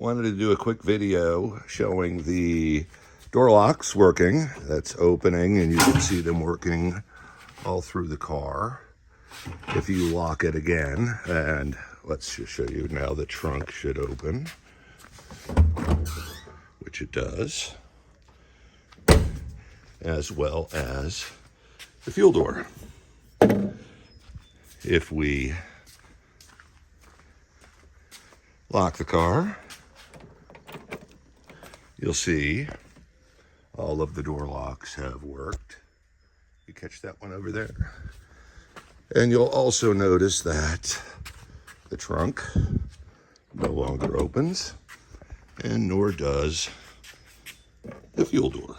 Wanted to do a quick video showing the door locks working. That's opening, and you can see them working all through the car. If you lock it again, and let's just show you now, the trunk should open, which it does, as well as the fuel door. If we lock the car, you'll see all of the door locks have worked. You catch that one over there? And you'll also notice that the trunk no longer opens, and nor does the fuel door.